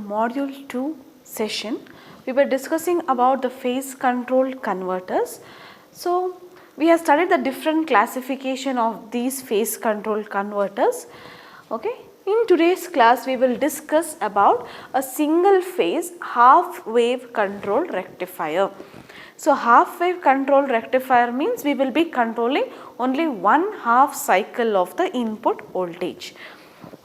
module 2 session. We were discussing about the phase controlled converters. So, we have studied the different classification of these phase controlled converters. Okay. In today's class, we will discuss about a single phase half wave control rectifier. So, half wave control rectifier means we will be controlling only one half cycle of the input voltage.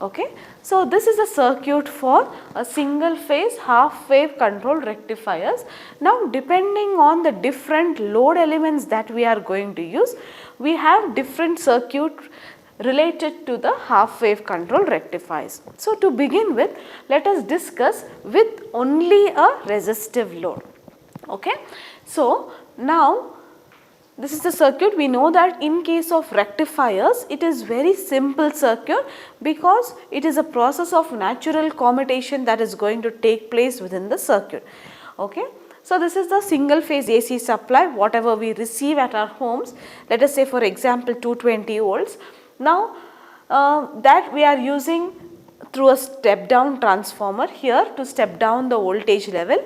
Okay. So, this is a circuit for a single phase half wave control rectifiers. Now, depending on the different load elements that we are going to use, we have different circuit related to the half wave control rectifiers. So, to begin with, let us discuss with only a resistive load. Okay. So, now this is the circuit. We know that in case of rectifiers, it is very simple circuit because it is a process of natural commutation that is going to take place within the circuit. Okay. So, this is the single phase AC supply whatever we receive at our homes. Let us say for example 220 volts. Now, that we are using through a step down transformer here to step down the voltage level.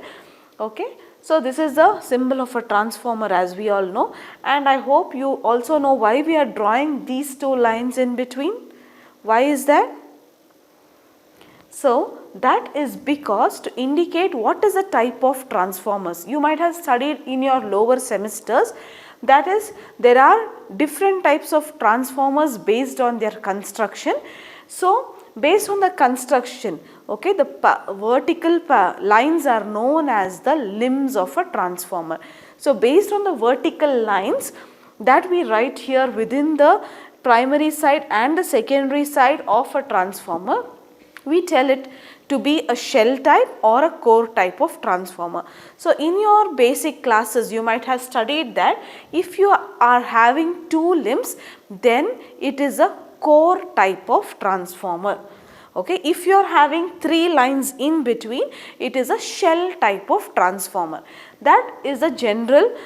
Okay. So, this is the symbol of a transformer as we all know, and I hope you also know why we are drawing these two lines in between. Why is that? So, that is because to indicate what is the type of transformers. You might have studied in your lower semesters, that is there are different types of transformers based on their construction. So, based on the construction, okay, the vertical lines are known as the limbs of a transformer. So, based on the vertical lines that we write here within the primary side and the secondary side of a transformer, we tell it to be a shell type or a core type of transformer. So, in your basic classes you might have studied that if you are having two limbs, then it is a core type of transformer. Okay. If you are having three lines in between, it is a shell type of transformer. That is a general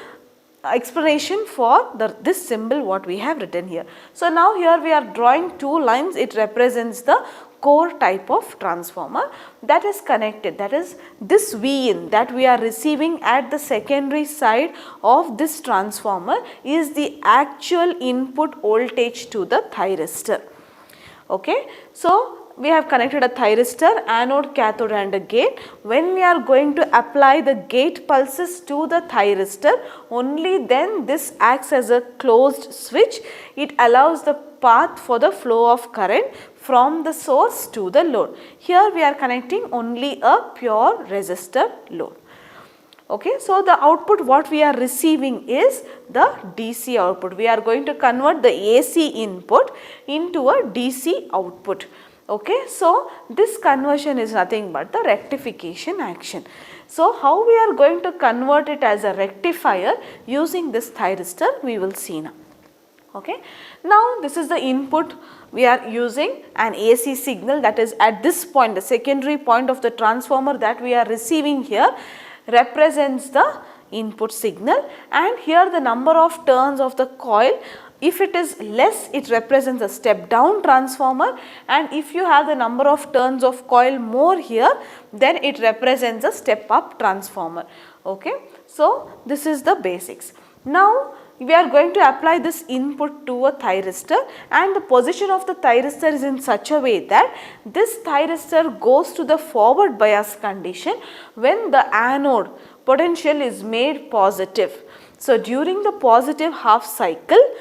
explanation for this symbol what we have written here. So, now here we are drawing two lines, it represents the core type of transformer that is connected, that is this Vin that we are receiving at the secondary side of this transformer is the actual input voltage to the thyristor. Okay. So, we have connected a thyristor, anode, cathode and a gate. When we are going to apply the gate pulses to the thyristor, only then this acts as a closed switch. It allows the path for the flow of current from the source to the load. Here we are connecting only a pure resistor load. Okay. So, the output what we are receiving is the DC output. We are going to convert the AC input into a DC output. Okay. So, this conversion is nothing but the rectification action. So, how we are going to convert it as a rectifier using this thyristor, we will see now. Okay. Now, this is the input. We are using an AC signal, that is at this point the secondary point of the transformer that we are receiving here represents the input signal, and here the number of turns of the coil, if it is less, it represents a step down transformer, and if you have the number of turns of coil more here, then it represents a step up transformer. Okay. So, this is the basics. Now, we are going to apply this input to a thyristor, and the position of the thyristor is in such a way that this thyristor goes to the forward bias condition when the anode potential is made positive. So, during the positive half cycle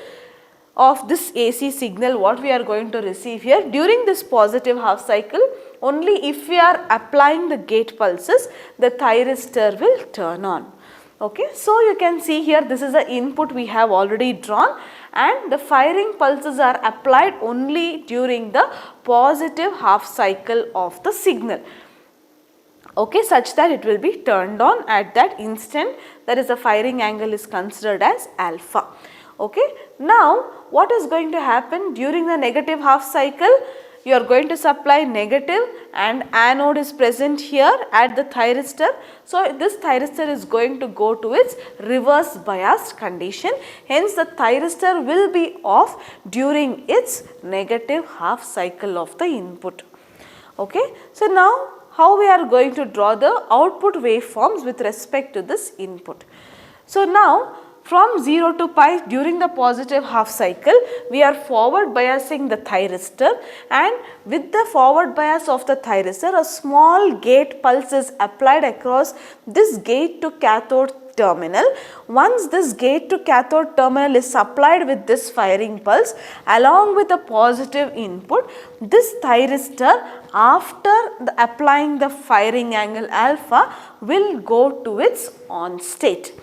of this AC signal what we are going to receive here, during this positive half cycle, only if we are applying the gate pulses, the thyristor will turn on. Okay. So, you can see here this is the input we have already drawn, and the firing pulses are applied only during the positive half cycle of the signal. Okay, such that it will be turned on at that instant, that is the firing angle is considered as alpha. Okay. Now, what is going to happen during the negative half cycle? You are going to supply negative and anode is present here at the thyristor. So, this thyristor is going to go to its reverse biased condition. Hence, the thyristor will be off during its negative half cycle of the input. Okay. So, now how we are going to draw the output waveforms with respect to this input. So now from 0 to pi during the positive half cycle, we are forward biasing the thyristor, and with the forward bias of the thyristor, a small gate pulse is applied across this gate to cathode terminal. Once this gate to cathode terminal is supplied with this firing pulse along with a positive input, this thyristor, after applying the firing angle alpha, will go to its on state.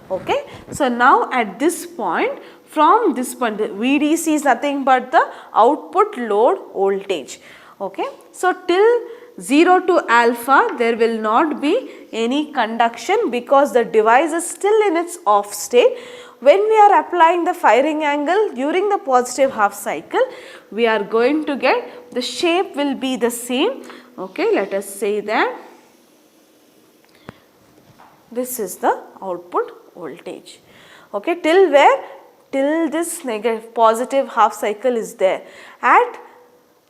Okay. So now at this point, from this point, VDC is nothing but the output load voltage. Okay. So till 0 to alpha, there will not be any conduction because the device is still in its off state. When we are applying the firing angle during the positive half cycle, we are going to get, the shape will be the same. Okay. Let us say that this is the output voltage. Okay, till where? Till this positive half cycle is there. At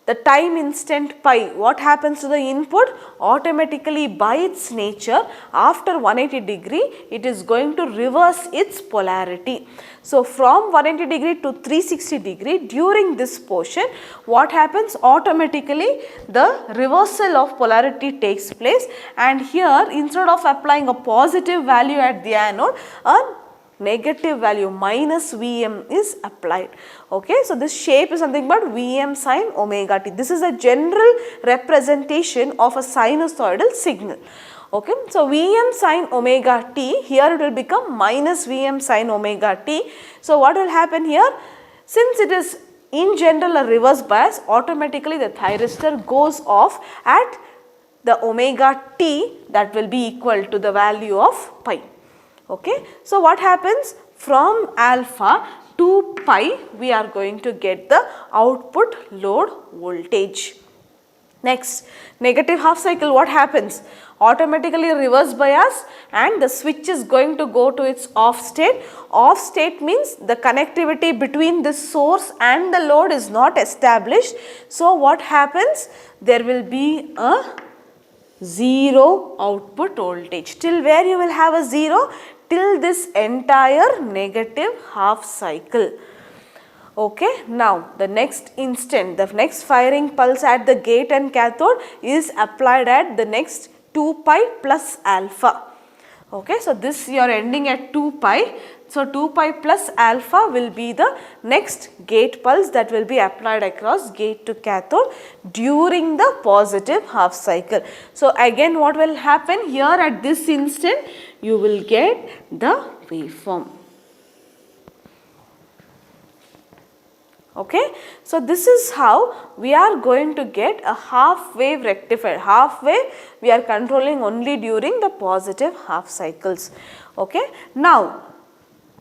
the time instant pi, what happens to the input? Automatically by its nature, after 180 degree, it is going to reverse its polarity. So from 180 degree to 360 degree, during this portion, what happens? Automatically the reversal of polarity takes place, and here instead of applying a positive value at the anode, a negative value minus Vm is applied. Okay. So this shape is something but Vm sin omega t. This is a general representation of a sinusoidal signal. Okay. So Vm sin omega t, here it will become minus Vm sin omega t. So what will happen here? Since it is in general a reverse bias, automatically the thyristor goes off at the omega t, that will be equal to the value of pi. Okay. So what happens? From alpha to pi, we are going to get the output load voltage. Next, negative half cycle, what happens? Automatically reverse bias, and the switch is going to go to its off state. Off state means the connectivity between the source and the load is not established. So what happens? There will be a zero output voltage. Till where you will have a zero? Till this entire negative half cycle. Okay. Now the next instant, the next firing pulse at the gate and cathode is applied at the next 2 pi plus alpha. Okay. So this you are ending at 2 pi. So 2 pi plus alpha will be the next gate pulse that will be applied across gate to cathode during the positive half cycle. So again what will happen here at this instant? You will get the waveform. Okay. So this is how we are going to get a half wave rectifier. Half wave we are controlling only during the positive half cycles. Okay. Now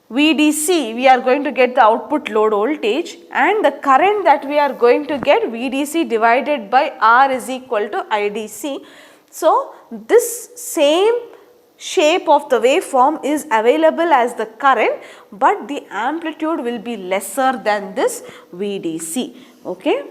VDC, we are going to get the output load voltage, and the current that we are going to get, VDC divided by R is equal to IDC. So this same shape of the waveform is available as the current, but the amplitude will be lesser than this VDC. Okay.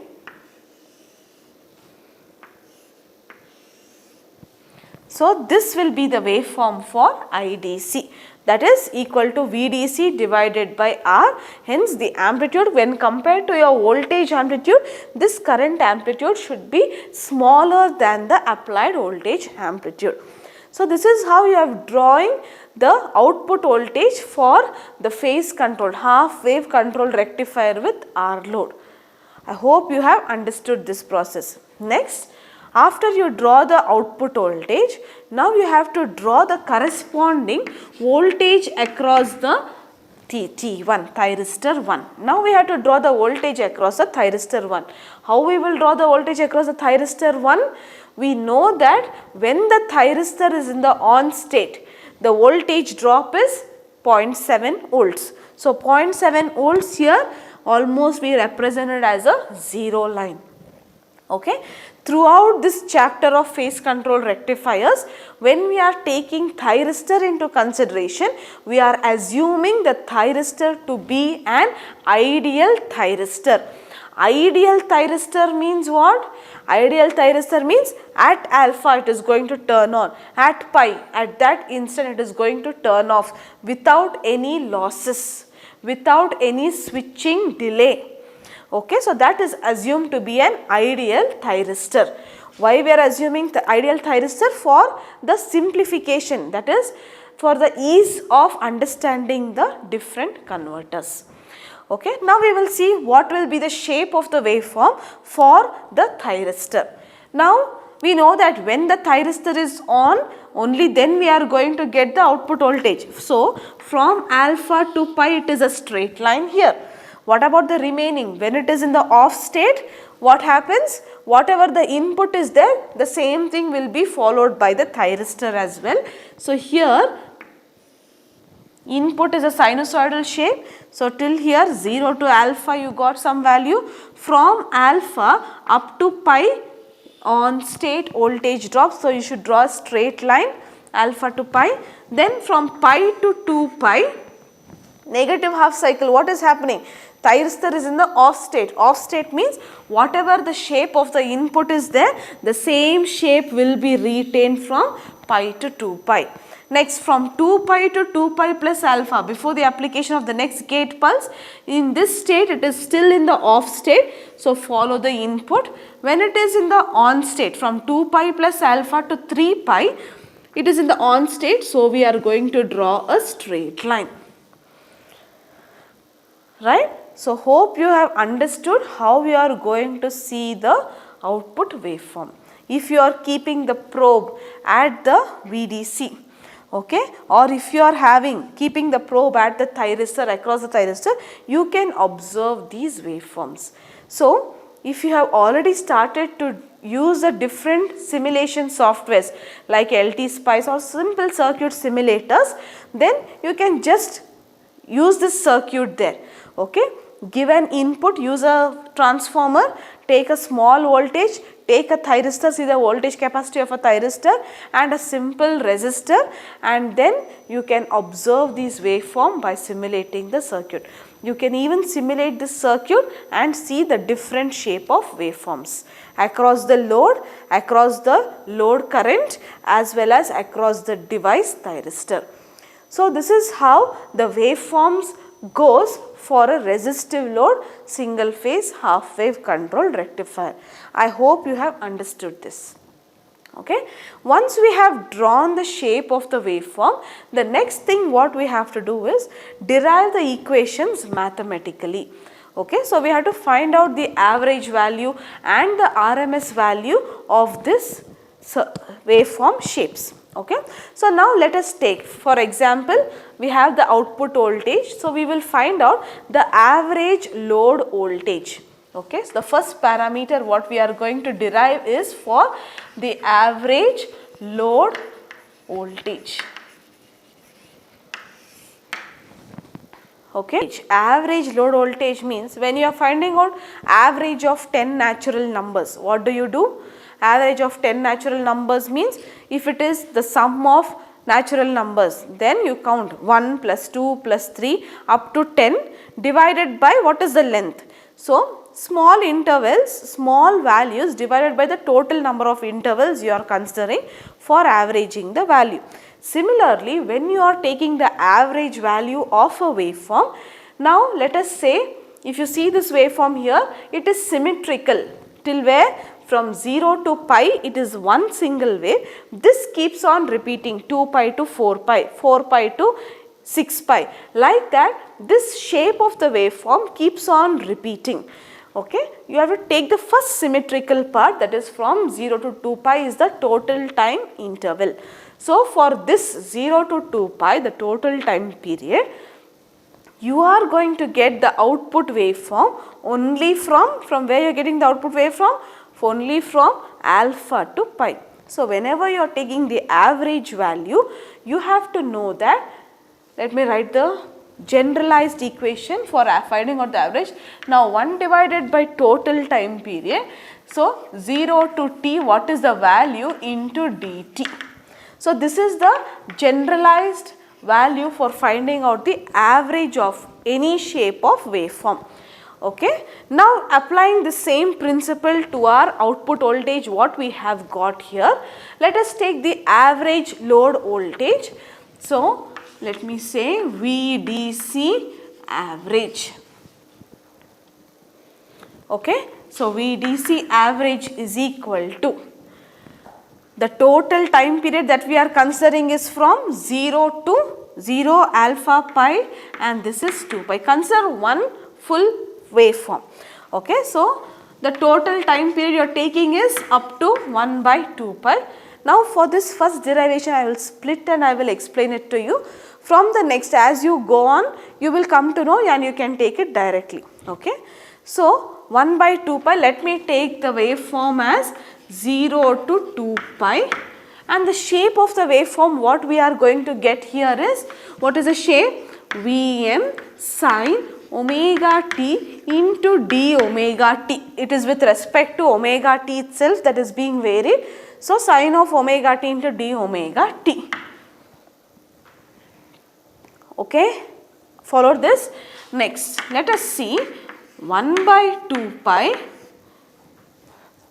So this will be the waveform for IDC, that is equal to VDC divided by R. Hence the amplitude, when compared to your voltage amplitude, this current amplitude should be smaller than the applied voltage amplitude. So this is how you are drawing the output voltage for the phase controlled half wave controlled rectifier with R load. I hope you have understood this process. Next, after you draw the output voltage, now you have to draw the corresponding voltage across the T1, thyristor 1. Now we have to draw the voltage across the thyristor 1. How we will draw the voltage across the thyristor 1? We know that when the thyristor is in the on state, the voltage drop is 0.7 volts. So 0.7 volts here almost be represented as a zero line. Okay. Throughout this chapter of phase control rectifiers, when we are taking thyristor into consideration, we are assuming the thyristor to be an ideal thyristor. Ideal thyristor means what? Ideal thyristor means at alpha it is going to turn on, at pi at that instant it is going to turn off without any losses, without any switching delay. Okay, so that is assumed to be an ideal thyristor. Why we are assuming the ideal thyristor? For the simplification, that is for the ease of understanding the different converters. Okay, now we will see what will be the shape of the waveform for the thyristor. Now we know that when the thyristor is on, only then we are going to get the output voltage. So from alpha to pi it is a straight line here. What about the remaining? When it is in the off state, what happens? Whatever the input is there, the same thing will be followed by the thyristor as well. So here input is a sinusoidal shape. So till here 0 to alpha you got some value. From alpha up to pi on state voltage drops. So you should draw a straight line alpha to pi. Then from pi to 2 pi, negative half cycle, what is happening? Thyristor is in the off state. Off state means whatever the shape of the input is there, the same shape will be retained from pi to 2 pi. Next, from 2 pi to 2 pi plus alpha, before the application of the next gate pulse, in this state it is still in the off state. So follow the input. When it is in the on state, from 2 pi plus alpha to 3 pi, it is in the on state. So we are going to draw a straight line. Right? So hope you have understood how we are going to see the output waveform. If you are keeping the probe at the VDC, okay, or if you are keeping the probe at the thyristor, across the thyristor, you can observe these waveforms. So if you have already started to use the different simulation softwares like LT Spice or simple circuit simulators, then you can just use this circuit there. Okay, give an input, use a transformer, take a small voltage, take a thyristor, see the voltage capacity of a thyristor and a simple resistor, and then you can observe these waveform by simulating the circuit. You can even simulate this circuit and see the different shape of waveforms across the load current as well as across the device thyristor. So this is how the waveforms goes for a resistive load single phase half wave controlled rectifier. I hope you have understood this. Okay. Once we have drawn the shape of the waveform, the next thing what we have to do is derive the equations mathematically. Okay. So we have to find out the average value and the RMS value of this waveform shapes. Okay. So now let us take, for example, we have the output voltage. So we will find out the average load voltage. Okay. So the first parameter what we are going to derive is for the average load voltage. Okay. Average load voltage means when you are finding out average of 10 natural numbers, what do? Average of 10 natural numbers means if it is the sum of natural numbers, then you count 1 plus 2 plus 3 up to 10 divided by what is the length. So small intervals, small values divided by the total number of intervals you are considering for averaging the value. Similarly, when you are taking the average value of a waveform, now let us say if you see this waveform here, it is symmetrical till where? From 0 to pi it is one single wave. This keeps on repeating 2 pi to 4 pi, 4 pi to 6 pi. Like that, this shape of the waveform keeps on repeating. Okay. You have to take the first symmetrical part, that is from 0 to 2 pi is the total time interval. So for this 0 to 2 pi, the total time period, you are going to get the output waveform only from where you are getting the output waveform? Only from alpha to pi. So whenever you are taking the average value, you have to know that, let me write the generalized equation for finding out the average. Now 1 divided by total time period. So 0 to t, what is the value into dt. So this is the generalized value for finding out the average of any shape of waveform. Okay. Now applying the same principle to our output voltage what we have got here. Let us take the average load voltage. So let me say VDC average. Okay. So VDC average is equal to the total time period that we are considering is from 0 to 0 alpha pi and this is 2 pi. Consider one full waveform. Okay. So the total time period you are taking is up to 1 by 2 pi. Now for this first derivation I will split and I will explain it to you. From the next as you go on you will come to know and you can take it directly. Okay. So 1 by 2 pi, let me take the waveform as 0 to 2 pi and the shape of the waveform what we are going to get here is, what is the shape? Vm sin omega t into d omega t. It is with respect to omega t itself that is being varied. So sin of omega t into d omega t. Okay, follow this. Next, let us see 1 by 2 pi.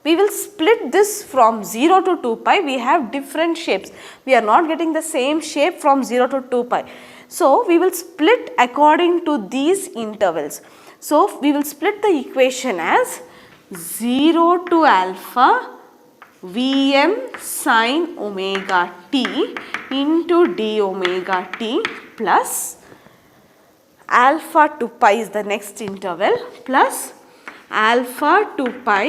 We will split this from 0 to 2 pi. We have different shapes. We are not getting the same shape from 0 to 2 pi. So we will split according to these intervals. So we will split the equation as 0 to alpha Vm sin omega t into d omega t plus alpha to pi is the next interval plus alpha to pi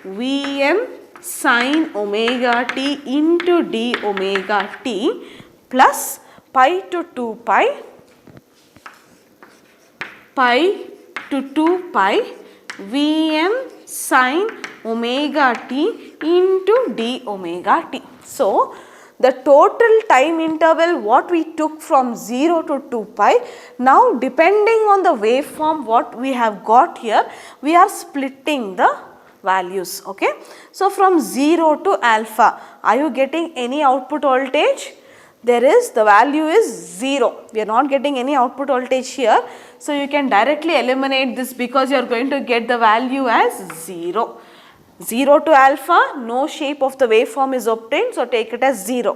Vm sin omega t into d omega t plus pi to 2 pi, pi to 2 pi Vm sin omega t into d omega t. So the total time interval what we took from 0 to 2 pi, now depending on the waveform what we have got here, we are splitting the values. Okay. So from 0 to alpha, are you getting any output voltage? There is, the value is 0. We are not getting any output voltage here. So you can directly eliminate this because you are going to get the value as 0. 0 to alpha, no shape of the waveform is obtained, so take it as 0.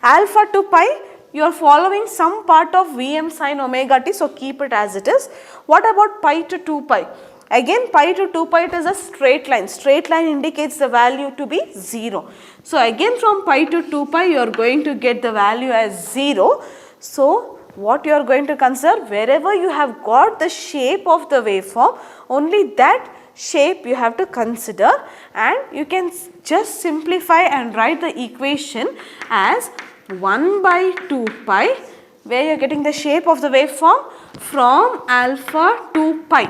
Alpha to pi, you are following some part of Vm sin omega t, so keep it as it is. What about pi to 2 pi? Again pi to 2 pi it is a straight line. Straight line indicates the value to be 0. So again from pi to 2 pi you are going to get the value as 0. So what you are going to consider, wherever you have got the shape of the waveform, only that shape you have to consider and you can just simplify and write the equation as 1 by 2 pi where you are getting the shape of the waveform from alpha to pi.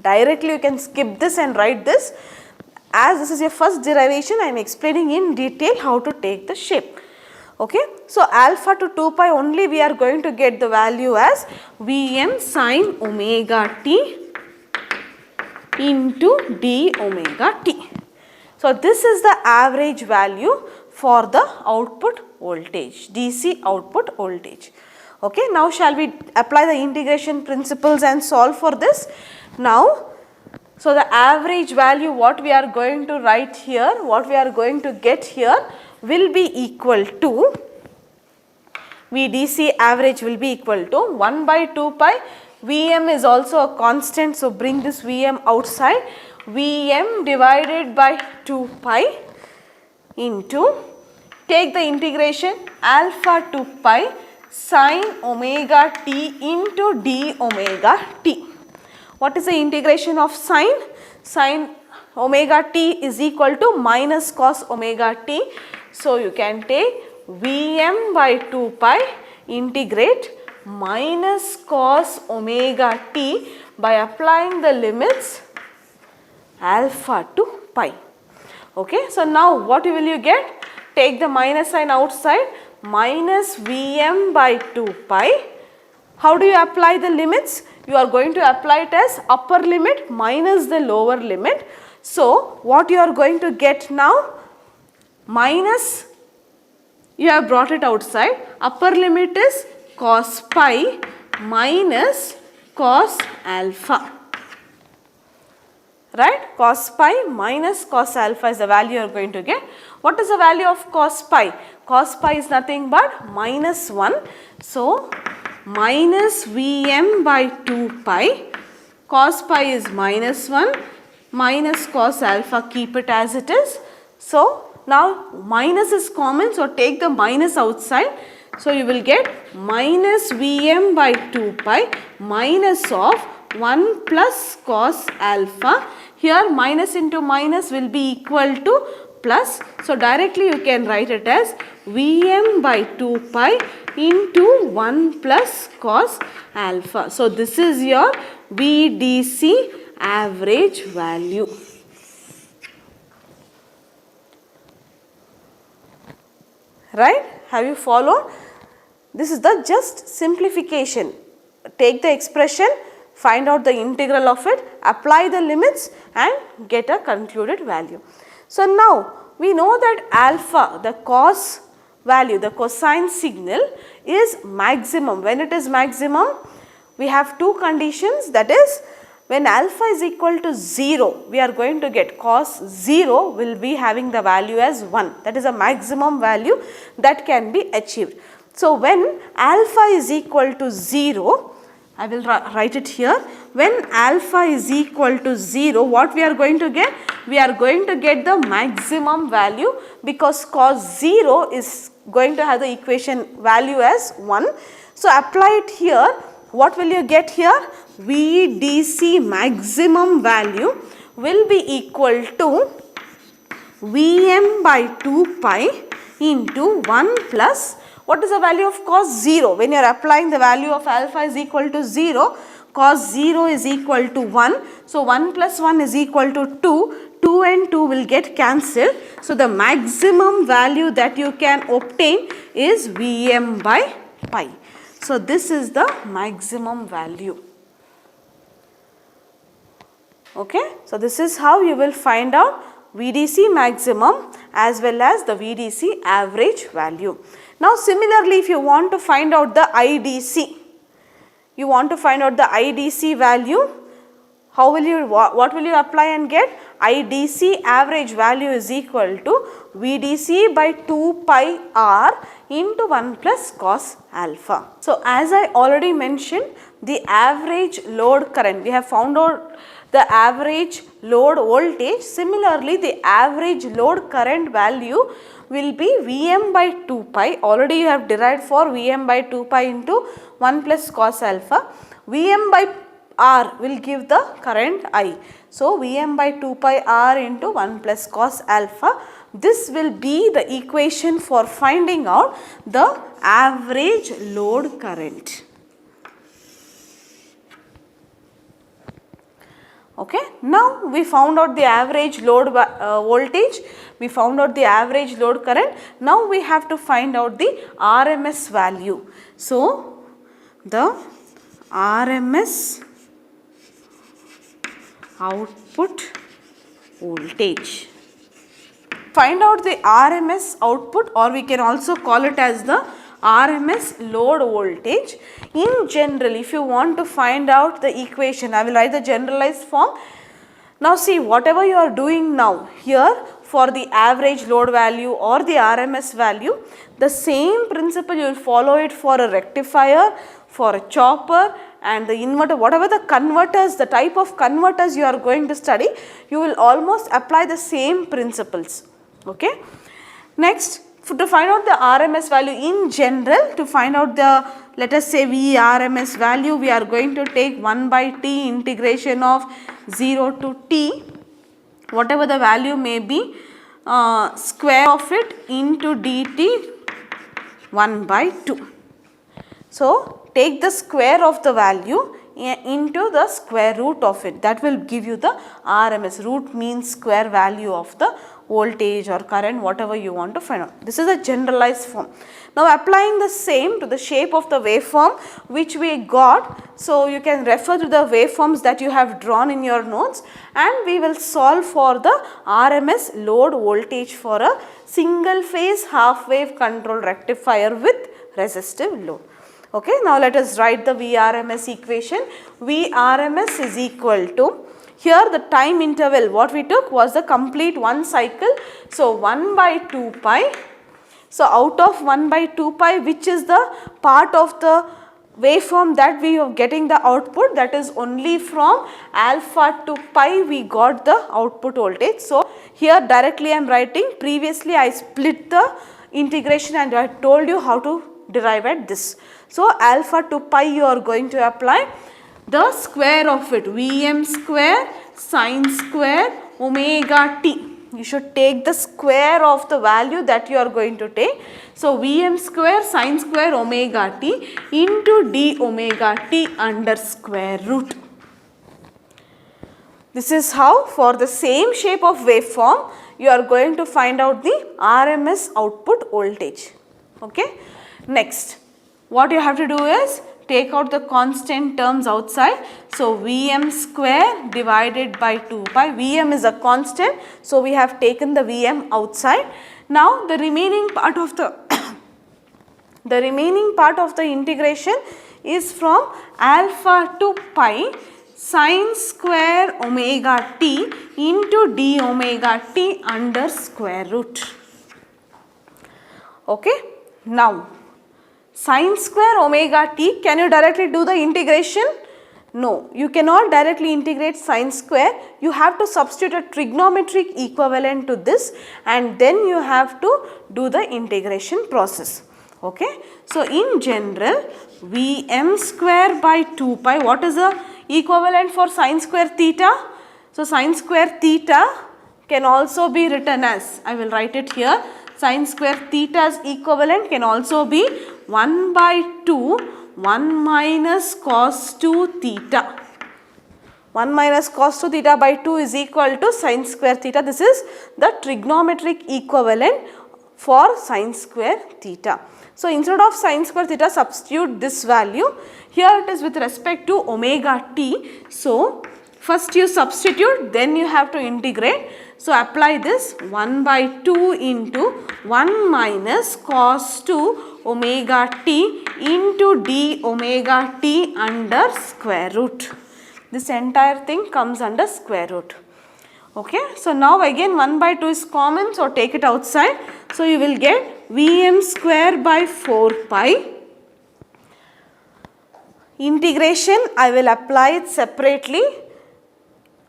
Directly you can skip this and write this. As this is your first derivation, I am explaining in detail how to take the shape. Okay. So alpha to 2 pi only we are going to get the value as Vm sin omega t into d omega t. So this is the average value for the output voltage, DC output voltage. Okay. Now shall we apply the integration principles and solve for this? Now, so the average value what we are going to write here, what we are going to get here will be equal to, VDC average will be equal to 1 by 2 pi, Vm is also a constant, so bring this Vm outside, Vm divided by 2 pi into, take the integration alpha to pi sin omega t into d omega t. What is the integration of sine? Sine omega t is equal to minus cos omega t. So you can take Vm by 2 pi integrate minus cos omega t by applying the limits alpha to pi. Okay. So now what will you get? Take the minus sign outside, minus Vm by 2 pi. How do you apply the limits? You are going to apply it as upper limit minus the lower limit. So what you are going to get now? Minus, you have brought it outside, upper limit is cos pi minus cos alpha. right? Cos pi minus cos alpha is the value you are going to get. What is the value of cos pi? Cos pi is nothing but minus 1. So, minus Vm by 2 pi, cos pi is minus 1 minus cos alpha, keep it as it is. So, now minus is common, so take the minus outside. So, you will get minus Vm by 2 pi minus of 1 plus cos alpha. Here minus into minus will be equal to plus. So, directly you can write it as Vm by 2 pi into 1 plus cos alpha. So, this is your VDC average value. Right? Have you followed? This is the just simplification. Take the expression, find out the integral of it, apply the limits and get a concluded value. So, now we know that alpha, the cos value, the cosine signal is maximum. When it is maximum, we have two conditions, that is when alpha is equal to 0, we are going to get cos 0 will be having the value as 1. That is a maximum value that can be achieved. So, when alpha is equal to 0, I will write it here. When alpha is equal to 0, what we are going to get? We are going to get the maximum value, because cos 0 is going to have the equation value as 1. So, apply it here. What will you get here? VDC maximum value will be equal to Vm by 2 pi into 1 plus, what is the value of cos 0? When you are applying the value of alpha is equal to 0, cos 0 is equal to 1. So, 1 plus 1 is equal to 2. 2 and 2 will get cancelled. So, the maximum value that you can obtain is Vm by pi. So, this is the maximum value. Okay. So, this is how you will find out VDC maximum as well as the VDC average value. Now, similarly, if you want to find out the IDC, you want to find out the IDC value, how will you, what will you apply and get? IDC average value is equal to VDC by 2 pi r into 1 plus cos alpha. So, as I already mentioned, the average load current, we have found out the average load voltage. Similarly, the average load current value will be Vm by 2 pi. Already you have derived for Vm by 2 pi into 1 plus cos alpha. Vm by r will give the current I. So, Vm by 2 pi r into 1 plus cos alpha. This will be the equation for finding out the average load current. Okay. Now, we found out the average load voltage, we found out the average load current. Now, we have to find out the RMS value. So, the RMS output voltage. Find out the RMS output, or we can also call it as the RMS load voltage. In general, if you want to find out the equation, I will write the generalized form. Now, see, whatever you are doing now here for the average load value or the RMS value, the same principle you will follow it for a rectifier, for a chopper and the inverter, whatever the converters, the type of converters you are going to study, you will almost apply the same principles. Okay. Next, to find out the RMS value in general, to find out the, let us say VRMS value, we are going to take 1 by t integration of 0 to t, whatever the value may be, square of it into dt 1 by 2. So, take the square of the value into the square root of it, that will give you the RMS. Root means square value of the voltage or current, whatever you want to find out. This is a generalized form. Now, applying the same to the shape of the waveform which we got. So, you can refer to the waveforms that you have drawn in your notes, and we will solve for the RMS load voltage for a single phase half wave control rectifier with resistive load. Okay, now let us write the VRMS equation. VRMS is equal to, Here the time interval what we took was the complete one cycle. So 1 by 2 pi. So out of 1 by 2 pi, which is the part of the waveform that we are getting the output, that is only from alpha to pi we got the output voltage. So here directly I am writing, previously I split the integration and I told you how to derive at this. So alpha to pi you are going to apply the square of it, Vm square sine square omega t. You should take the square of the value that you are going to take. So Vm square sine square omega t into d omega t under square root. This is how for the same shape of waveform you are going to find out the RMS output voltage. Okay. Next, what you have to do is take out the constant terms outside. So Vm square divided by 2 pi, Vm is a constant, so we have taken the Vm outside. Now the remaining part of the integration is from alpha to pi sine square omega t into d omega t under square root. Okay. Now sine square omega t, can you directly do the integration? No, you cannot directly integrate sine square. You have to substitute a trigonometric equivalent to this and then you have to do the integration process. Okay. So in general, Vm square by 2 pi, what is the equivalent for sine square theta? So sine square theta can also be written as, I will write it here, sine square theta's equivalent can also be 1 by 2 1 minus cos 2 theta. 1 minus cos 2 theta by 2 is equal to sine square theta. This is the trigonometric equivalent for sine square theta. So instead of sine square theta, substitute this value. Here it is with respect to omega t. So first you substitute, then you have to integrate. So apply this 1 by 2 into 1 minus cos 2 omega t into d omega t under square root. This entire thing comes under square root. Okay. So now again 1 by 2 is common, so take it outside. So you will get Vm square by 4 pi. Integration I will apply it separately.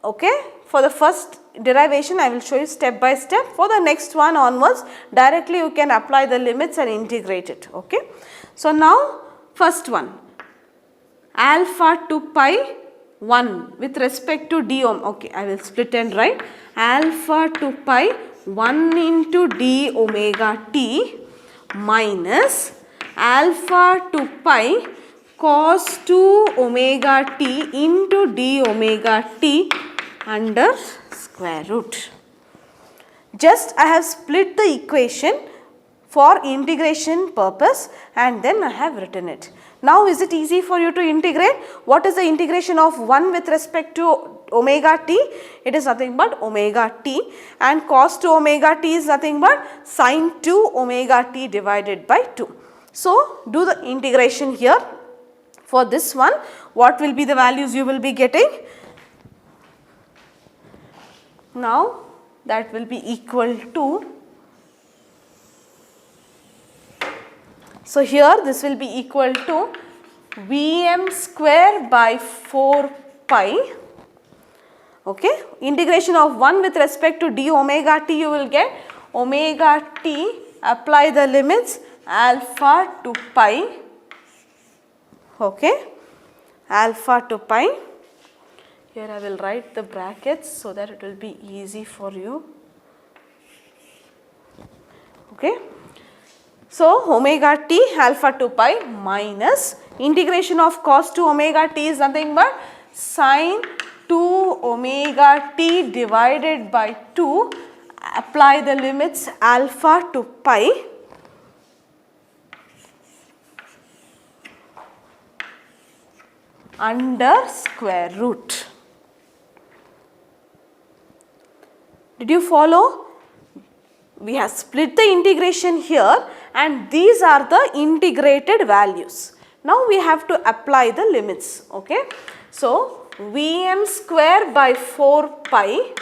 Okay. For the first derivation I will show you step by step. For the next one onwards, directly you can apply the limits and integrate it. Okay. So now first one, alpha to pi 1 with respect to d omega. Okay, I will split and write alpha to pi 1 into d omega t minus alpha to pi cos 2 omega t into d omega t under square root. Just I have split the equation for integration purpose and then I have written it. Now is it easy for you to integrate? What is the integration of 1 with respect to omega t? It is nothing but omega t, and cos 2 omega t is nothing but sin 2 omega t divided by 2. So do the integration here. For this one, what will be the values you will be getting? Now that will be equal to, so here this will be equal to Vm square by 4 pi. Okay. Integration of 1 with respect to d omega t, you will get omega t, apply the limits alpha to pi. Okay. Alpha to pi. Here I will write the brackets so that it will be easy for you. Okay. So omega t alpha to pi minus integration of cos 2 omega t is nothing but sin 2 omega t divided by 2. Apply the limits alpha to pi. Under square root. Did you follow? We have split the integration here and these are the integrated values. Now we have to apply the limits. Okay. So Vm square by 4 pi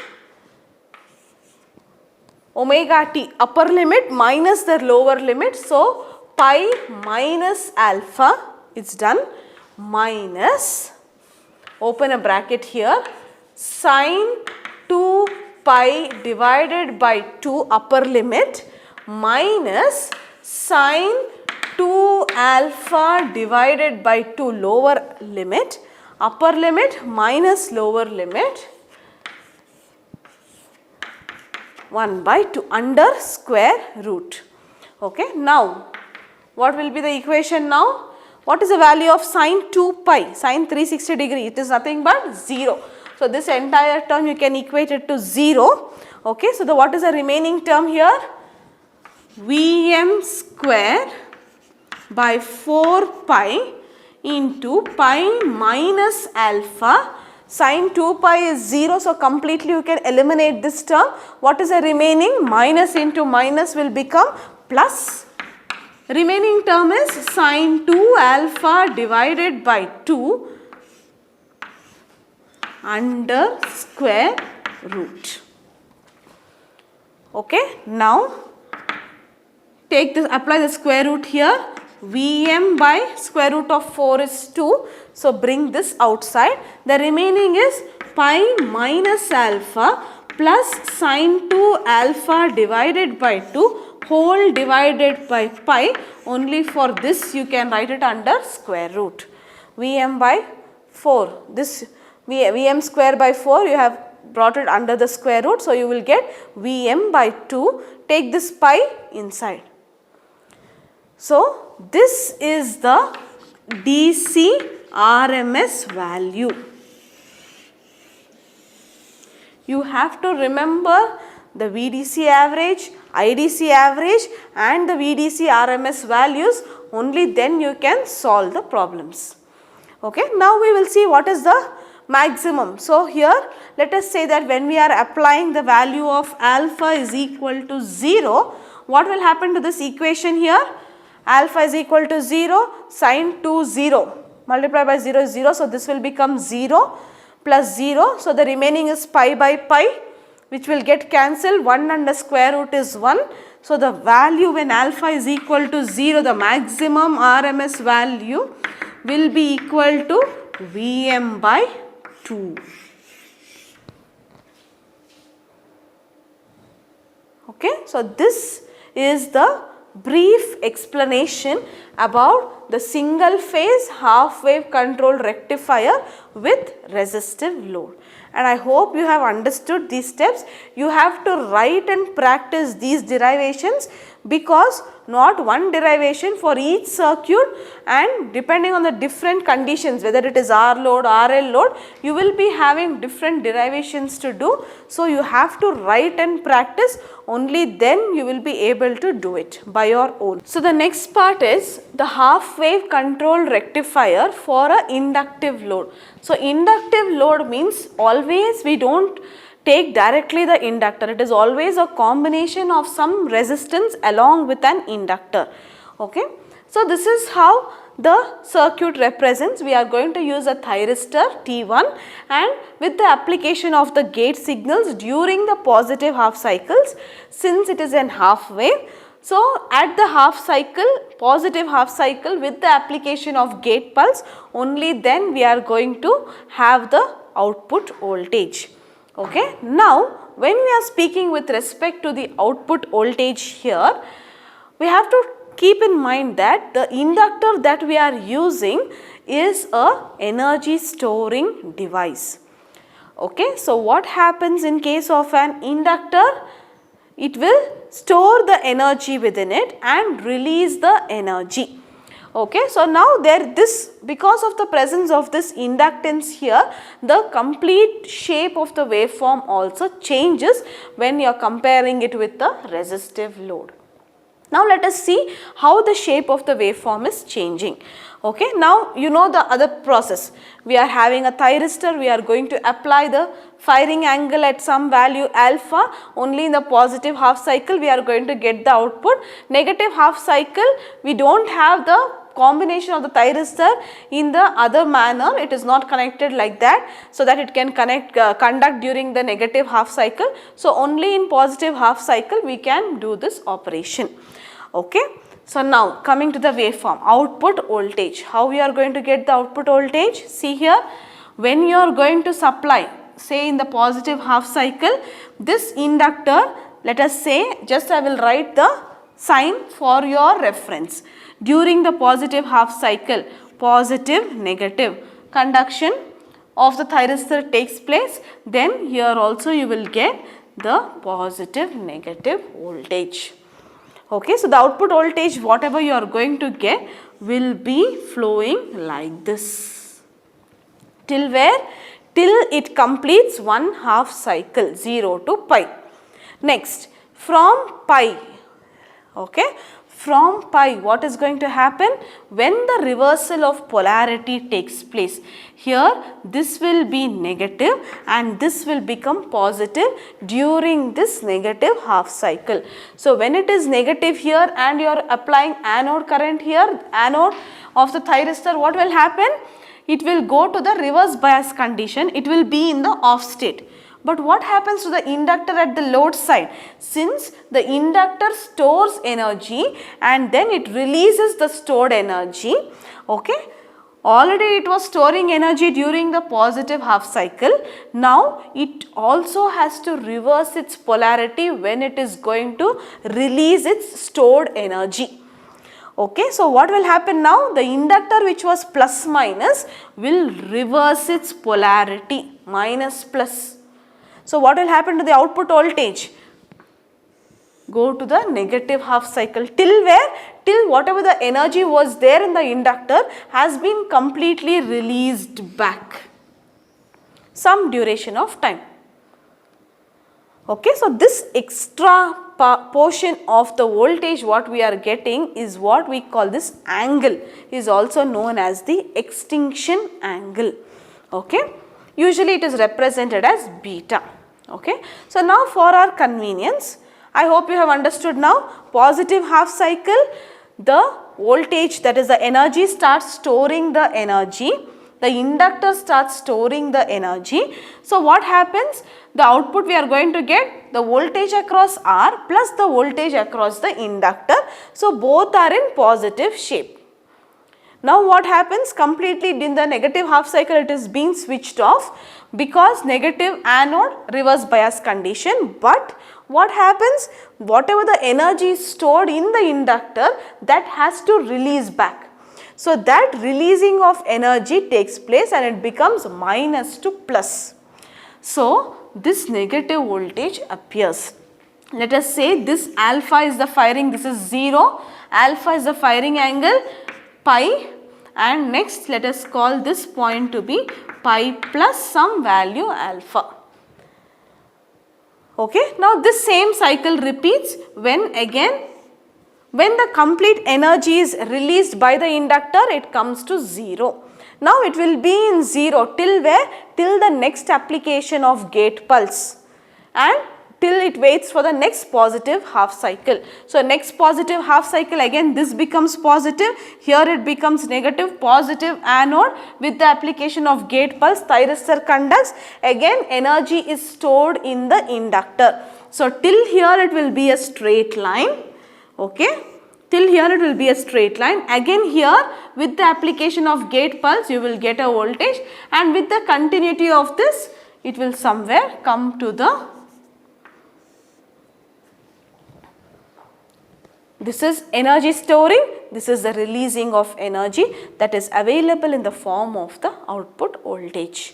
omega t, upper limit minus the lower limit. So, pi minus alpha, it's done, minus, open a bracket here, sine 2 pi divided by 2 upper limit minus sine 2 alpha divided by 2 lower limit, upper limit minus lower limit 1 by 2 under square root. Okay. Now, what will be the equation now? What is the value of sine 2 pi? Sine 360 degree, it is nothing but 0. So, this entire term you can equate it to 0. Okay. So, what is the remaining term here? Vm square by 4 pi into pi minus alpha. Sine 2 pi is 0, so completely you can eliminate this term. What is the remaining? Minus into minus will become plus. Remaining term is sine 2 alpha divided by 2 under square root. Okay. Now, take this, apply the square root here. Vm by square root of 4 is 2. So, bring this outside. The remaining is pi minus alpha plus sine 2 alpha divided by 2 whole divided by pi. Only for this you can write it under square root. Vm by 4. This Vm square by 4 you have brought it under the square root. So, you will get Vm by 2. Take this pi inside. So, this is the DC RMS value. You have to remember the VDC average, IDC average and the VDC RMS values, only then you can solve the problems. Okay. Now, we will see what is the maximum. So, here let us say that when we are applying the value of alpha is equal to 0, what will happen to this equation here? Alpha is equal to 0, sine 2 0, multiply by 0 is 0. So, this will become 0 plus 0. So, the remaining is pi by pi, which will get cancelled, 1 under square root is 1. So, the value when alpha is equal to 0, the maximum RMS value will be equal to Vm by 2. Okay. So, this is the brief explanation about the single phase half wave control rectifier with resistive load. And I hope you have understood these steps. You have to write and practice these derivations, because not one derivation for each circuit, and depending on the different conditions, whether it is R load, RL load, you will be having different derivations to do. So, you have to write and practice, only then you will be able to do it by your own. So, the next part is the half wave control rectifier for a inductive load. So, inductive load means always we do not take directly the inductor, it is always a combination of some resistance along with an inductor. Okay. So, this is how the circuit represents. We are going to use a thyristor T1, and with the application of the gate signals during the positive half cycles, since it is an half wave. So, at the half cycle, positive half cycle, with the application of gate pulse, only then we are going to have the output voltage. Okay. Now, when we are speaking with respect to the output voltage here, we have to keep in mind that the inductor that we are using is a energy storing device. Okay. So, what happens in case of an inductor? It will store the energy within it and release the energy. Okay. So, now because of the presence of this inductance here, the complete shape of the waveform also changes when you are comparing it with the resistive load. Now, let us see how the shape of the waveform is changing. Okay. Now, you know the other process. We are having a thyristor, we are going to apply the firing angle at some value alpha. Only in the positive half cycle we are going to get the output. Negative half cycle, we do not have the combination of the thyristor in the other manner. It is not connected like that, so that it can conduct during the negative half cycle. So, only in positive half cycle we can do this operation. Okay. So, now coming to the waveform, output voltage. How we are going to get the output voltage? See here, when you are going to supply, say in the positive half cycle, this inductor, let us say, just I will write the sign for your reference. During the positive half cycle, positive, negative, conduction of the thyristor takes place, then here also you will get the positive, negative voltage. Okay, so the output voltage whatever you are going to get will be flowing like this. Till where? Till it completes one half cycle, 0 to pi. Next, from pi, okay, from pi what is going to happen? When the reversal of polarity takes place, here this will be negative and this will become positive during this negative half cycle. So, when it is negative here and you are applying anode current here, anode of the thyristor, what will happen? It will go to the reverse bias condition, it will be in the off state. But what happens to the inductor at the load side? Since the inductor stores energy and then it releases the stored energy, okay. Already it was storing energy during the positive half cycle. Now it also has to reverse its polarity when it is going to release its stored energy. Okay, so what will happen now? The inductor which was plus minus will reverse its polarity, minus plus. So, what will happen to the output voltage? Go to the negative half cycle till where? Till whatever the energy was there in the inductor has been completely released back, some duration of time. Okay, so this extra portion of the voltage what we are getting is what we call this angle, is also known as the extinction angle. Okay, usually it is represented as beta. Okay, so now for our convenience, I hope you have understood now. Positive half cycle, the voltage, that is the energy, starts storing the energy. The inductor starts storing the energy. So, what happens? The output we are going to get the voltage across R plus the voltage across the inductor. So, both are in positive shape. Now, what happens? Completely in the negative half cycle it is being switched off because negative anode reverse bias condition. But what happens? Whatever the energy is stored in the inductor, that has to release back. So, that releasing of energy takes place and it becomes minus to plus. So, this negative voltage appears. Let us say this alpha is the firing, this is 0, alpha is the firing angle, pi, and next let us call this point to be pi plus some value alpha. Okay. Now, this same cycle repeats when the complete energy is released by the inductor, it comes to 0. Now, it will be in 0 till where? Till the next application of gate pulse and till it waits for the next positive half cycle. So, next positive half cycle, again this becomes positive, here it becomes negative, positive anode with the application of gate pulse, thyristor conducts, again energy is stored in the inductor. So, till here it will be a straight line, okay. Till here it will be a straight line. Again here with the application of gate pulse you will get a voltage, and with the continuity of this it will somewhere come to the, this is energy storing, this is the releasing of energy that is available in the form of the output voltage.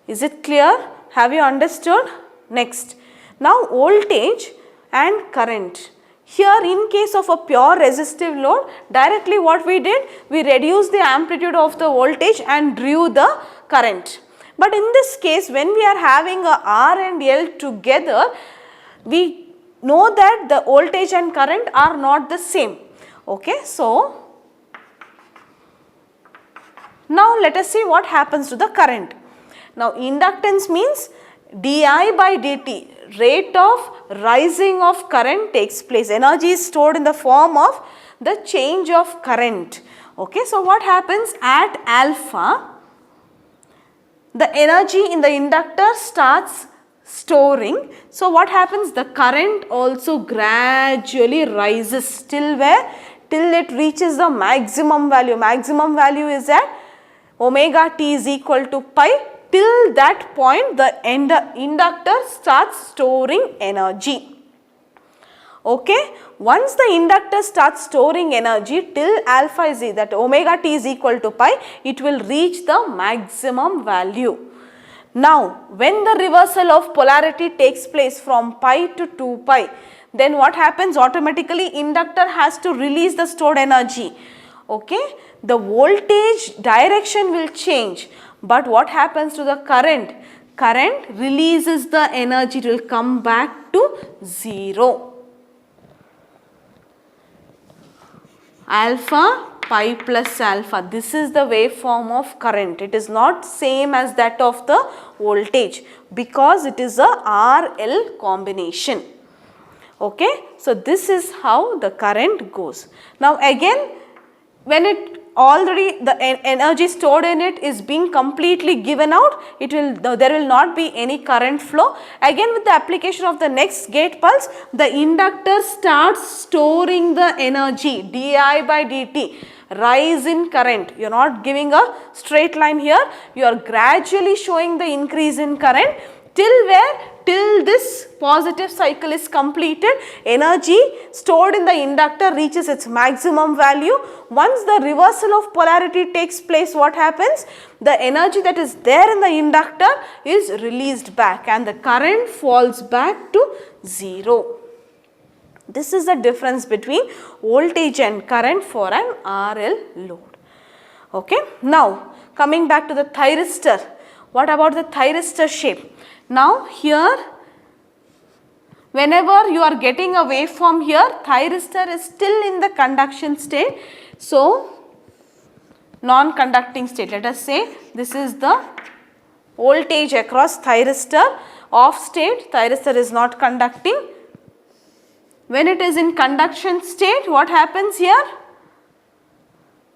Is it clear? Have you understood? Next, now voltage and current. Here in case of a pure resistive load, directly what we did, we reduced the amplitude of the voltage and drew the current. But in this case, when we are having a R and L together, we know that the voltage and current are not the same. Okay, so now let us see what happens to the current. Now, inductance means di by dt, rate of rising of current takes place. Energy is stored in the form of the change of current. Okay, so what happens at alpha? The energy in the inductor starts storing. So what happens? The current also gradually rises till where? Till it reaches the maximum value. Maximum value is at omega t is equal to pi. Till that point the inductor starts storing energy. Okay, once the inductor starts storing energy till alpha is that omega t is equal to pi, it will reach the maximum value. Now, when the reversal of polarity takes place from pi to 2 pi, then what happens? Automatically inductor has to release the stored energy. Okay, the voltage direction will change, but what happens to the current? Current releases the energy, it will come back to 0. Alpha pi plus alpha, this is the waveform of current. It is not same as that of the voltage because it is a RL combination. Okay, so this is how the current goes. Now again, when it already the energy stored in it is being completely given out, there will not be any current flow. Again, with the application of the next gate pulse, the inductor starts storing the energy di by dt, rise in current. You are not giving a straight line here, you are gradually showing the increase in current till where? Till this positive cycle is completed, energy stored in the inductor reaches its maximum value. Once the reversal of polarity takes place, what happens? The energy that is there in the inductor is released back and the current falls back to 0. This is the difference between voltage and current for an RL load. Okay. Now, coming back to the thyristor. What about the thyristor shape? Now here, whenever you are getting a waveform here, thyristor is still in the conduction state. So, non-conducting state. Let us say this is the voltage across thyristor. Off state, thyristor is not conducting. When it is in conduction state, what happens here?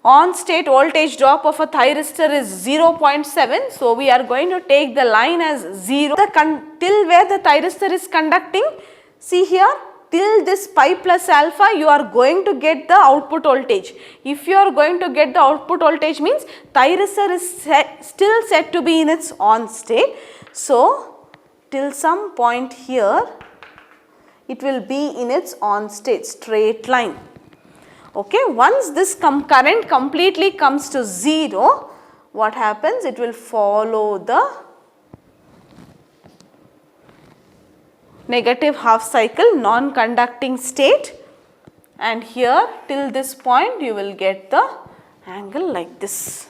On state voltage drop of a thyristor is 0.7. So, we are going to take the line as 0 till where the thyristor is conducting. See here, till this pi plus alpha you are going to get the output voltage. If you are going to get the output voltage means thyristor is still set to be in its on state. So, till some point here it will be in its on state, straight line. Okay, once this current completely comes to 0, what happens? It will follow the negative half cycle non-conducting state, and here till this point you will get the angle like this.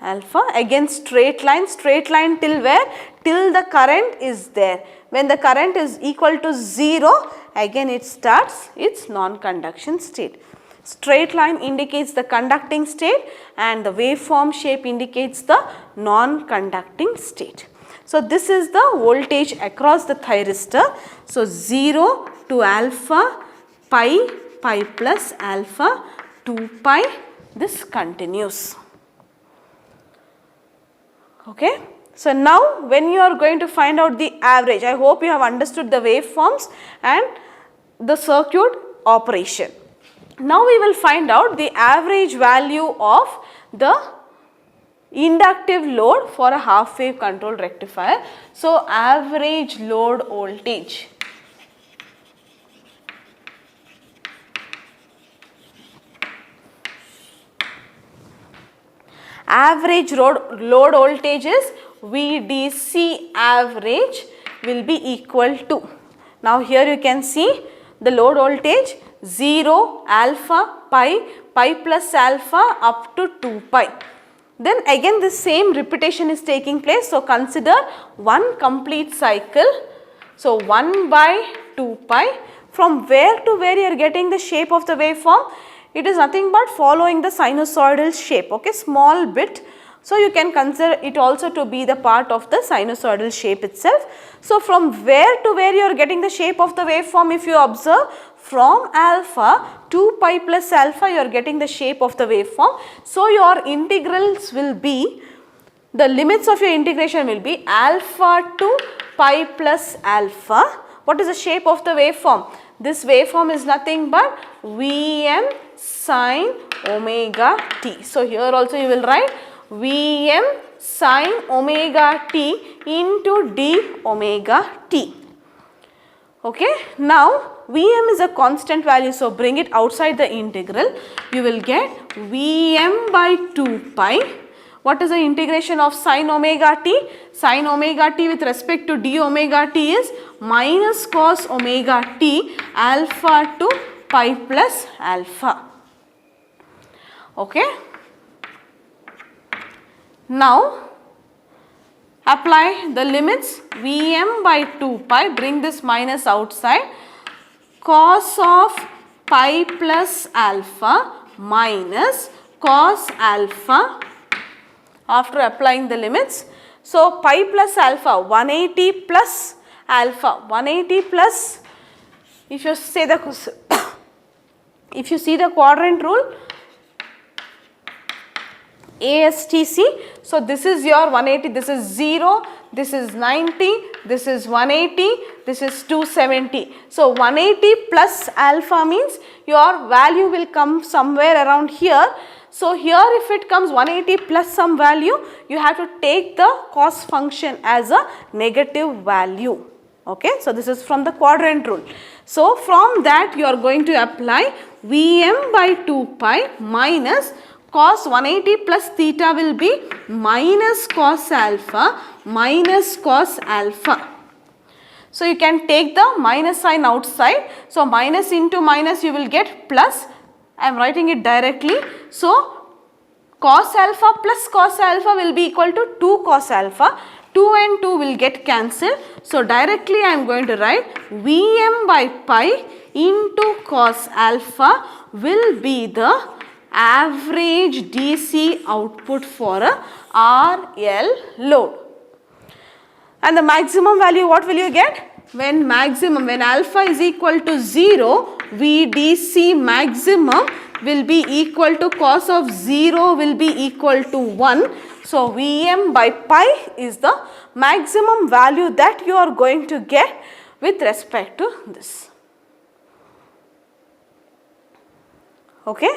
Alpha, again straight line till where? Till the current is there. When the current is equal to 0, again it starts its non-conduction state. Straight line indicates the conducting state and the waveform shape indicates the non-conducting state. So, this is the voltage across the thyristor. So, 0 to alpha, pi, pi plus alpha, 2 pi, this continues. Okay. So, now when you are going to find out the average, I hope you have understood the waveforms and the circuit operation. Now, we will find out the average value of the inductive load for a half wave control rectifier. So, average load voltage. Average load voltage is VDC average will be equal to. Now, here you can see the load voltage 0, alpha, pi, pi plus alpha up to 2 pi. Then again the same repetition is taking place. So, consider one complete cycle. So, 1 by 2 pi. From where to where you are getting the shape of the waveform? It is nothing but following the sinusoidal shape, okay, small bit. So you can consider it also to be the part of the sinusoidal shape itself. So from where to where you are getting the shape of the waveform, if you observe, from alpha to pi plus alpha you are getting the shape of the waveform. So your integrals will be, the limits of your integration will be alpha to pi plus alpha. What is the shape of the waveform? This waveform is nothing but Vm sin omega t. So here also you will write Vm sin omega t into d omega t. Okay. Now Vm is a constant value, so bring it outside the integral. You will get Vm by 2 pi. What is the integration of sin omega t? Sin omega t with respect to d omega t is minus cos omega t alpha to pi plus alpha. Okay. Now apply the limits. Vm by 2 pi, bring this minus outside, cos of pi plus alpha minus cos alpha after applying the limits. So pi plus alpha 180 plus alpha 180 plus, if you say the if you see the quadrant rule, ASTC. So this is your 180, this is 0, this is 90, this is 180, this is 270. So 180 plus alpha means your value will come somewhere around here. So here if it comes 180 plus some value, you have to take the cos function as a negative value. Okay. So this is from the quadrant rule. So from that you are going to apply Vm by 2 pi minus cos 180 plus theta will be minus cos alpha minus cos alpha. So you can take the minus sign outside. So minus into minus you will get plus. I am writing it directly. So cos alpha plus cos alpha will be equal to 2 cos alpha. 2 and 2 will get cancelled. So directly I am going to write Vm by pi into cos alpha will be the average DC output for a RL load. And the maximum value, what will you get? When alpha is equal to 0, VDC maximum will be equal to cos of 0 will be equal to 1. So Vm by pi is the maximum value that you are going to get with respect to this. Okay.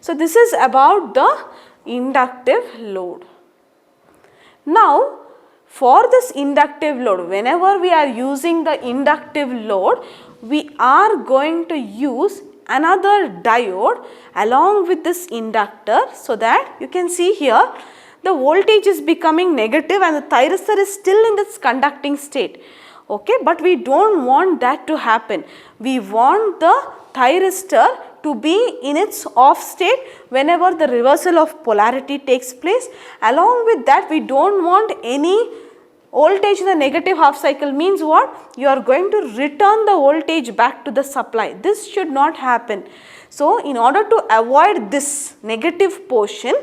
So this is about the inductive load. Now for this inductive load, whenever we are using the inductive load, we are going to use another diode along with this inductor, so that you can see here the voltage is becoming negative and the thyristor is still in its conducting state. Okay, but we don't want that to happen. We want the thyristor to be in its off state whenever the reversal of polarity takes place. Along with that, we don't want any voltage in the negative half cycle. Means what? You are going to return the voltage back to the supply. This should not happen. So in order to avoid this negative portion,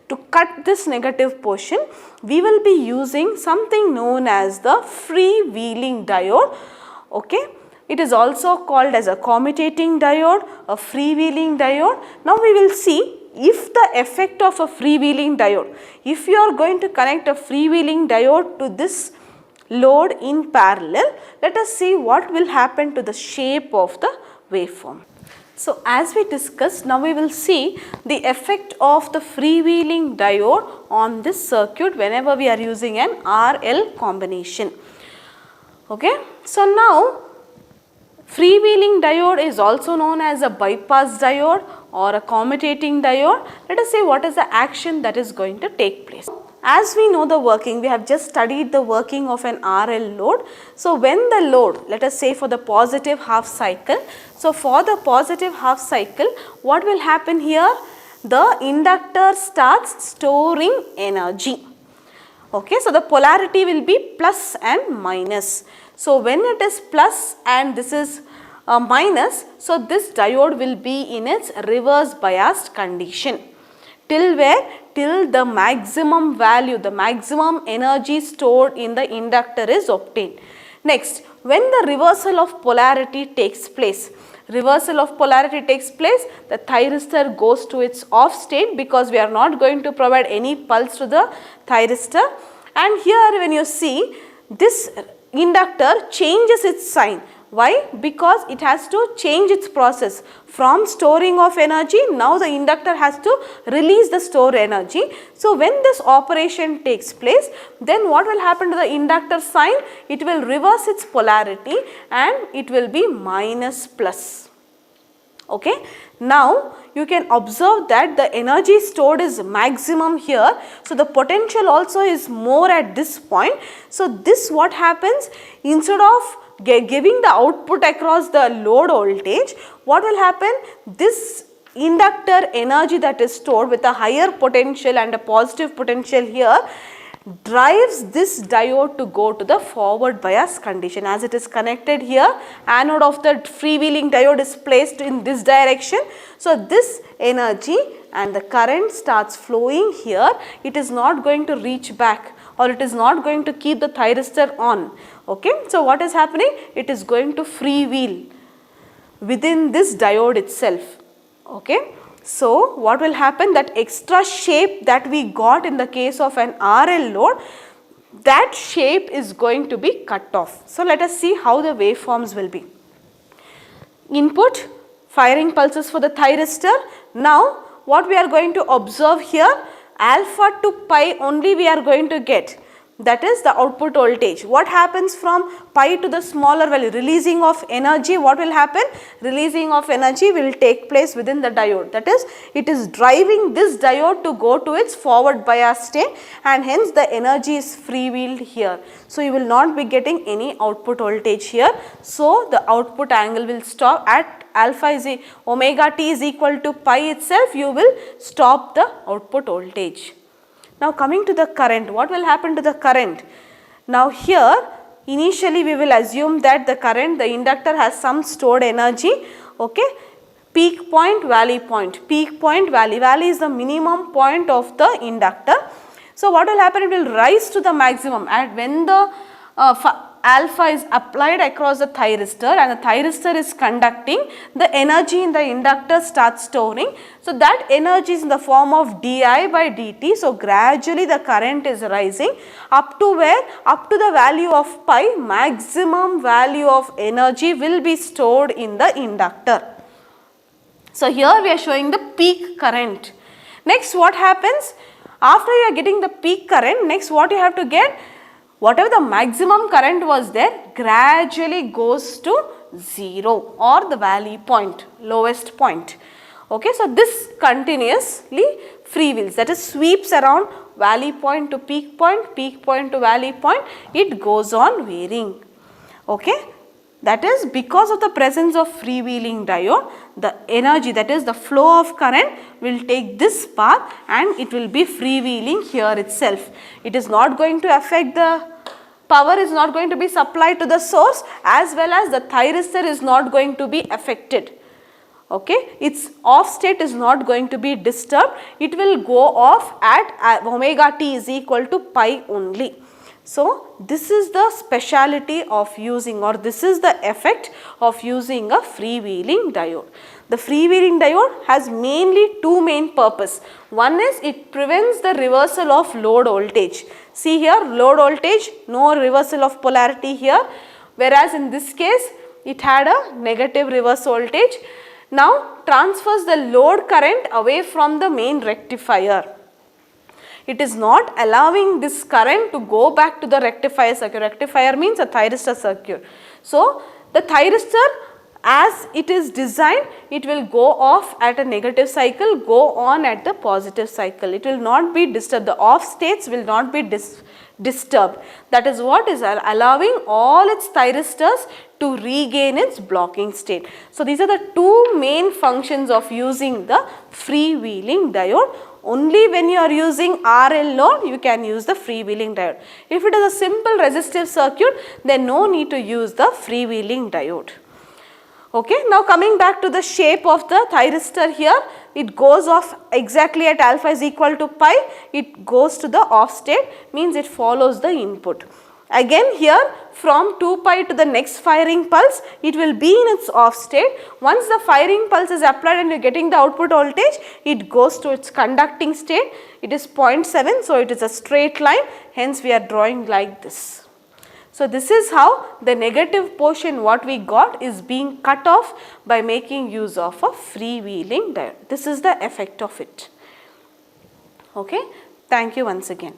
to cut this negative portion, we will be using something known as the freewheeling diode. Okay. It is also called as a commutating diode, a freewheeling diode. Now we will see if the effect of a freewheeling diode, if you are going to connect a freewheeling diode to this load in parallel, let us see what will happen to the shape of the waveform. So as we discussed, now we will see the effect of the freewheeling diode on this circuit whenever we are using an RL combination. Okay. So now freewheeling diode is also known as a bypass diode or a commutating diode. Let us see what is the action that is going to take place. As we know the working, we have just studied the working of an RL load. So when the load, let us say for the positive half cycle, so for the positive half cycle, what will happen here? The inductor starts storing energy. Okay, so the polarity will be plus and minus. So when it is plus and this is minus, so this diode will be in its reverse biased condition. Till where? till the maximum value, the maximum energy stored in the inductor is obtained. Next, when the reversal of polarity takes place, the thyristor goes to its off state because we are not going to provide any pulse to the thyristor. And here when you see, this inductor changes its sign. Why? Because it has to change its process from storing of energy. Now the inductor has to release the stored energy. So when this operation takes place, then what will happen to the inductor sign? It will reverse its polarity and it will be minus plus. Okay. Now you can observe that the energy stored is maximum here. So the potential also is more at this point. So this what happens, instead of giving the output across the load voltage, what will happen? This inductor energy that is stored with a higher potential and a positive potential here drives this diode to go to the forward bias condition. As it is connected here, anode of the freewheeling diode is placed in this direction. So this energy and the current starts flowing here. It is not going to reach back, or it is not going to keep the thyristor on. Okay. So what is happening? It is going to freewheel within this diode itself. Okay. So what will happen? That extra shape that we got in the case of an RL load, that shape is going to be cut off. So let us see how the waveforms will be. Input, firing pulses for the thyristor. Now what we are going to observe here, alpha to pi only we are going to get. That is the output voltage. What happens from pi to the smaller value? Releasing of energy. What will happen? Releasing of energy will take place within the diode. That is, it is driving this diode to go to its forward bias state, and hence the energy is freewheeled here. So you will not be getting any output voltage here. So the output angle will stop at alpha is omega t is equal to pi itself. You will stop the output voltage. Now coming to the current, what will happen to the current? Now here initially we will assume that the current, the inductor has some stored energy. Okay. Peak point, valley point, peak point, valley. Valley is the minimum point of the inductor. So what will happen? It will rise to the maximum at when the alpha is applied across the thyristor and the thyristor is conducting, the energy in the inductor starts storing. So that energy is in the form of di by dt. So gradually the current is rising up to where? Up to the value of pi, maximum value of energy will be stored in the inductor. So here we are showing the peak current. Next what happens? After you are getting the peak current, next what you have to get? Whatever the maximum current was there gradually goes to 0 or the valley point, lowest point. Okay, so this continuously freewheels, that is sweeps around valley point to peak point to valley point, it goes on varying. Okay, that is because of the presence of freewheeling diode, the energy, that is the flow of current, will take this path and it will be freewheeling here itself. It is not going to affect the power, is not going to be supplied to the source, as well as the thyristor is not going to be affected. Okay, its off state is not going to be disturbed. It will go off at omega t is equal to pi only. So this is the speciality of using, or this is the effect of using a freewheeling diode. The freewheeling diode has mainly two main purposes. One is it prevents the reversal of load voltage. See here, load voltage, no reversal of polarity here, whereas in this case it had a negative reverse voltage. Now transfers the load current away from the main rectifier. It is not allowing this current to go back to the rectifier circuit. Rectifier means a thyristor circuit. So the thyristor, as it is designed, it will go off at a negative cycle, go on at the positive cycle. It will not be disturbed. The off states will not be disturbed. That is what is allowing all its thyristors to regain its blocking state. So these are the two main functions of using the freewheeling diode. Only when you are using RL load, you can use the freewheeling diode. If it is a simple resistive circuit, then no need to use the freewheeling diode. Okay, now coming back to the shape of the thyristor here, it goes off exactly at alpha is equal to pi, it goes to the off state, means it follows the input. Again here from 2 pi to the next firing pulse, it will be in its off state. Once the firing pulse is applied and you are getting the output voltage, it goes to its conducting state, it is 0.7, so it is a straight line, hence we are drawing like this. So, this is how the negative portion what we got is being cut off by making use of a freewheeling diode. This is the effect of it. Okay. Thank you once again.